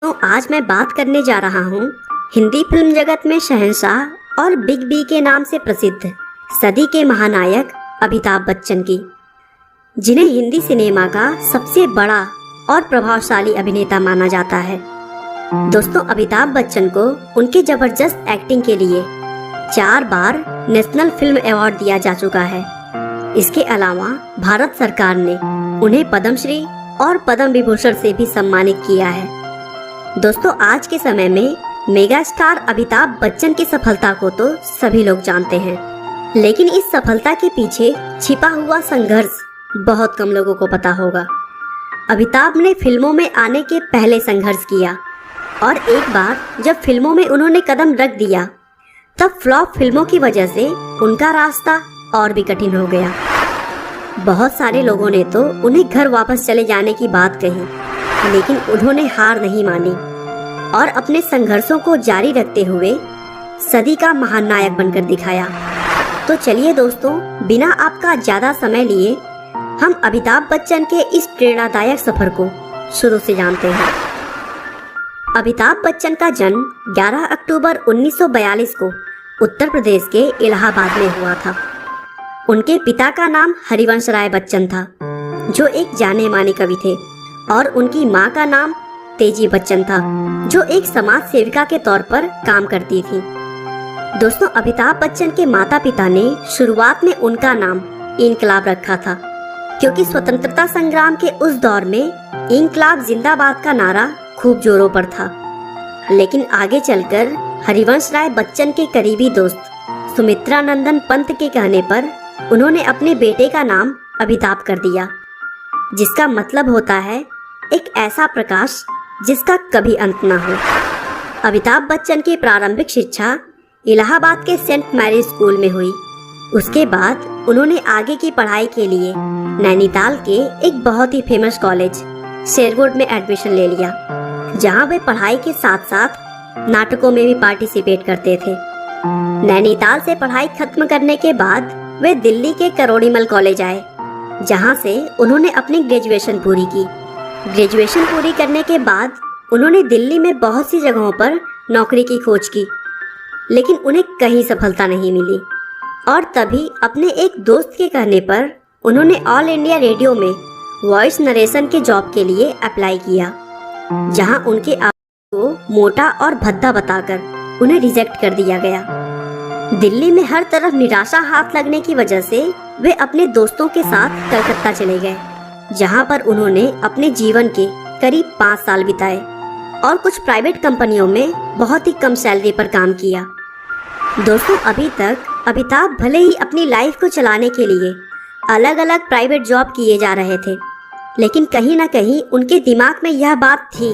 तो आज मैं बात करने जा रहा हूँ हिंदी फिल्म जगत में शहंशाह और बिग बी के नाम से प्रसिद्ध सदी के महानायक अमिताभ बच्चन की, जिन्हें हिंदी सिनेमा का सबसे बड़ा और प्रभावशाली अभिनेता माना जाता है। दोस्तों, अमिताभ बच्चन को उनके जबरदस्त एक्टिंग के लिए 4 बार नेशनल फिल्म अवार्ड दिया जा चुका है। इसके अलावा भारत सरकार ने उन्हें पद्मश्री और पद्म विभूषण से भी सम्मानित किया है। दोस्तों, आज के समय में मेगा स्टार अमिताभ बच्चन की सफलता को तो सभी लोग जानते हैं, लेकिन इस सफलता के पीछे छिपा हुआ संघर्ष बहुत कम लोगों को पता होगा। अमिताभ ने फिल्मों में आने के पहले संघर्ष किया और एक बार जब फिल्मों में उन्होंने कदम रख दिया तब फ्लॉप फिल्मों की वजह से उनका रास्ता और भी कठिन हो गया। बहुत सारे लोगों ने तो उन्हें घर वापस चले जाने की बात कही, लेकिन उन्होंने हार नहीं मानी और अपने संघर्षों को जारी रखते हुए सदी का महानायक बनकर दिखाया। तो चलिए दोस्तों, बिना आपका ज्यादा समय लिए हम अमिताभ बच्चन के इस प्रेरणादायक सफर को शुरू से जानते हैं। अमिताभ बच्चन का जन्म 11 अक्टूबर 1942 को उत्तर प्रदेश के इलाहाबाद में हुआ था। उनके पिता का नाम हरिवंश राय बच्चन था, जो एक जाने माने कवि थे, और उनकी मां का नाम तेजी बच्चन था, जो एक समाज सेविका के तौर पर काम करती थी। दोस्तों, अमिताभ बच्चन के माता पिता ने शुरुआत में उनका नाम इनकलाब रखा था, क्योंकि स्वतंत्रता संग्राम के उस दौर में इनकलाब जिंदाबाद का नारा खूब जोरों पर था। लेकिन आगे चलकर हरिवंश राय बच्चन के करीबी दोस्त सुमित्रा नंदन पंत के कहने पर उन्होंने अपने बेटे का नाम अमिताभ कर दिया, जिसका मतलब होता है एक ऐसा प्रकाश जिसका कभी अंत ना हो। अमिताभ बच्चन की प्रारंभिक शिक्षा इलाहाबाद के सेंट मैरी स्कूल में हुई। उसके बाद उन्होंने आगे की पढ़ाई के लिए नैनीताल के एक बहुत ही फेमस कॉलेज शेरवुड में एडमिशन ले लिया, जहां वे पढ़ाई के साथ साथ नाटकों में भी पार्टिसिपेट करते थे। नैनीताल से पढ़ाई खत्म करने के बाद वे दिल्ली के करोड़ीमल कॉलेज आए, जहां से उन्होंने अपनी ग्रेजुएशन पूरी की। ग्रेजुएशन पूरी करने के बाद उन्होंने दिल्ली में बहुत सी जगहों पर नौकरी की खोज की, लेकिन उन्हें कहीं सफलता नहीं मिली। और तभी अपने एक दोस्त के कहने पर उन्होंने ऑल इंडिया रेडियो में वॉइस नरेशन के जॉब के लिए अप्लाई किया, जहां उनके आवाज को मोटा और भद्दा बताकर उन्हें रिजेक्ट कर दिया गया। दिल्ली में हर तरफ निराशा हाथ लगने की वजह से वे अपने दोस्तों के साथ कलकत्ता चले गए, जहां पर उन्होंने अपने जीवन के करीब 5 साल बिताए और कुछ प्राइवेट कंपनियों में बहुत ही कम सैलरी पर काम किया। दोस्तों, अभी तक अमिताभ भले ही अपनी लाइफ को चलाने के लिए अलग अलग प्राइवेट जॉब किए जा रहे थे, लेकिन कहीं ना कहीं उनके दिमाग में यह बात थी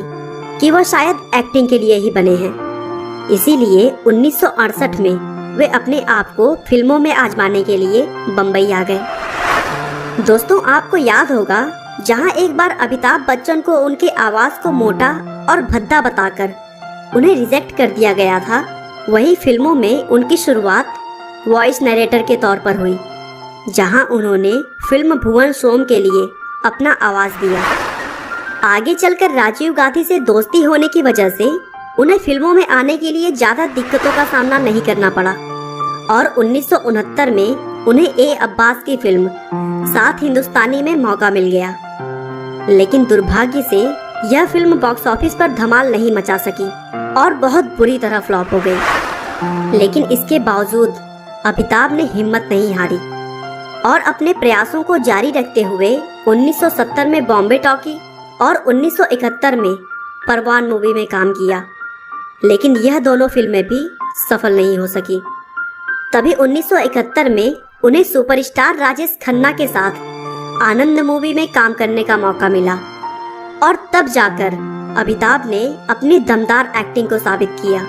कि वह शायद एक्टिंग के लिए ही बने हैं। इसीलिए 1968 में वे अपने आप को फिल्मों में आजमाने के लिए बम्बई आ गए। दोस्तों, आपको याद होगा, जहां एक बार अमिताभ बच्चन को उनके आवाज को मोटा और भद्दा बताकर उन्हें रिजेक्ट कर दिया गया था, वही फिल्मों में उनकी शुरुआत वॉइस नरेटर के तौर पर हुई, जहां उन्होंने फिल्म भुवन सोम के लिए अपना आवाज दिया। आगे चलकर राजीव गांधी से दोस्ती होने की वजह से उन्हें फिल्मों में आने के लिए ज्यादा दिक्कतों का सामना नहीं करना पड़ा और 1969 में उन्हें ए अब्बास की फिल्म सात हिंदुस्तानी में मौका मिल गया। लेकिन दुर्भाग्य से यह फिल्म बॉक्स ऑफिस पर धमाल नहीं मचा सकी और बहुत बुरी तरह फ्लॉप हो गई। लेकिन इसके बावजूद अमिताभ ने हिम्मत नहीं हारी और अपने प्रयासों को जारी रखते हुए 1970 में बॉम्बे टॉकी और 1971 में परवान मूवी में काम किया, लेकिन यह दोनों फिल्में भी सफल नहीं हो सकी। तभी 1971 में उन्हें सुपरस्टार राजेश खन्ना के साथ आनंद मूवी में काम करने का मौका मिला और तब जाकर अमिताभ ने अपनी दमदार एक्टिंग को साबित किया।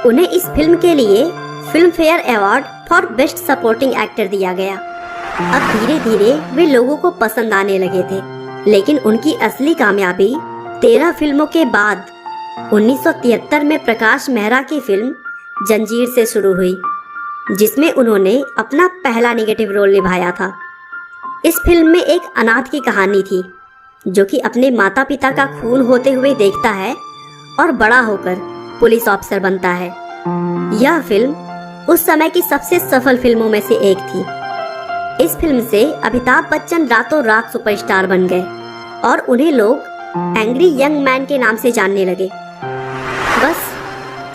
उन्हें इस फिल्म के लिए film fair award for best supporting actor दिया गया। अब धीरे धीरे वे लोगों को पसंद आने लगे थे, लेकिन उनकी असली कामयाबी 13 फिल्मों के बाद 1973 में प्रकाश मेहरा की फिल्म जंजीर से शुरू हुई, जिसमें उन्होंने अपना पहला नेगेटिव रोल निभाया था। इस फिल्म में एक अनाथ की कहानी थी, जो कि अपने माता पिता का खून होते हुए देखता है और बड़ा होकर पुलिस ऑफिसर बनता है। यह फिल्म उस समय की सबसे सफल फिल्मों में से एक थी। इस फिल्म से अमिताभ बच्चन रातों रात सुपरस्टार बन गए और उन्हें लोग एंग्री यंग मैन के नाम से जानने लगे। बस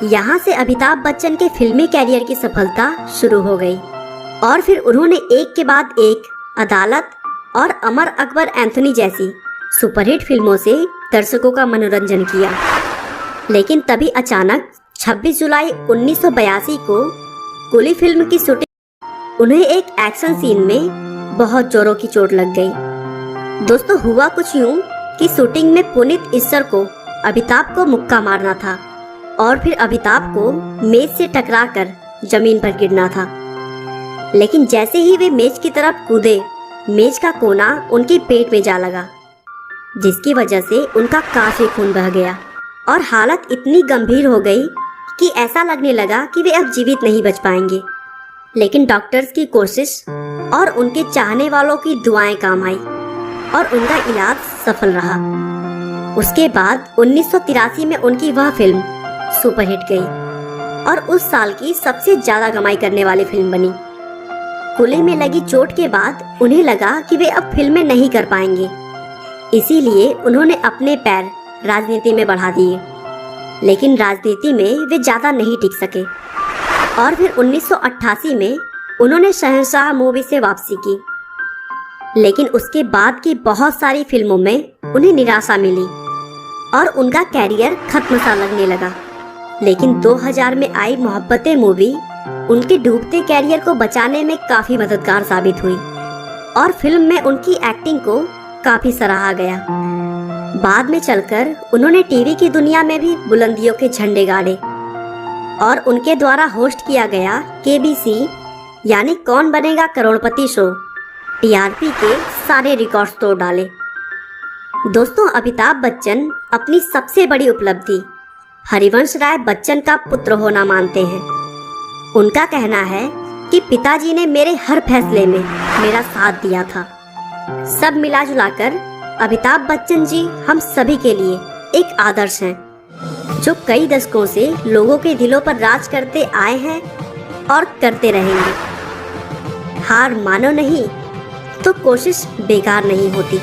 यहाँ से अमिताभ बच्चन के फिल्मी कैरियर की सफलता शुरू हो गई और फिर उन्होंने एक के बाद एक अदालत और अमर अकबर एंथोनी जैसी सुपरहिट फिल्मों से दर्शकों का मनोरंजन किया। लेकिन तभी अचानक 26 जुलाई 1982 को कुली फिल्म की शूटिंग उन्हें एक एक्शन सीन में बहुत जोरों की चोट लग गई। दोस्तों, हुआ कुछ यूं कि शूटिंग में पुनीत इस्सर को अमिताभ को मुक्का मारना था और फिर अमिताभ को मेज से टकराकर जमीन पर गिरना था। लेकिन जैसे ही वे मेज की तरफ कूदे, मेज का कोना उनके पेट में जा लगा, जिसकी वजह से उनका काफी खून बह गया और हालत इतनी गंभीर हो गई कि ऐसा लगने लगा कि वे अब जीवित नहीं बच पाएंगे। लेकिन डॉक्टर्स की कोशिश और उनके चाहने वालों की दुआएं काम आई और उनका इलाज सफल रहा। उसके बाद 1983 में उनकी वह फिल्म सुपरहिट गई और उस साल की सबसे ज्यादा कमाई करने वाली फिल्म बनी। कुली में लगी चोट के बाद उन्हें लगा कि वे अब फिल्में नहीं कर पाएंगे, इसीलिए उन्होंने अपने पैर राजनीति में बढ़ा दिए। लेकिन राजनीति में वे ज़्यादा नहीं टिक सके और फिर 1988 में उन्होंने शहंशाह मूवी से वापसी की। लेकिन उसके बाद की बहुत सारी फिल्मों में उन्हें निराशा मिली और उनका कैरियर खत्म सा लगने लगा। लेकिन 2000 में आई मोहब्बतें मूवी उनके डूबते कैरियर को बचाने में काफ़ी मददगार साबित हुई और फिल्म में उनकी एक्टिंग को काफ़ी सराहा गया। बाद में चलकर उन्होंने टीवी की दुनिया में भी बुलंदियों के झंडे गाड़े और उनके द्वारा होस्ट किया गया केबीसी यानी कौन बनेगा करोड़पति शो टीआरपी के सारे रिकॉर्ड्स तोड़ डाले। दोस्तों, अमिताभ बच्चन अपनी सबसे बड़ी उपलब्धि हरिवंश राय बच्चन का पुत्र होना मानते हैं। उनका कहना है कि पिताजी ने मेरे हर फैसले में मेरा साथ दिया था। सब मिला जुलाकर अमिताभ बच्चन जी हम सभी के लिए एक आदर्श हैं, जो कई दशकों से लोगों के दिलों पर राज करते आए हैं और करते रहेंगे। हार मानो नहीं तो कोशिश बेकार नहीं होती।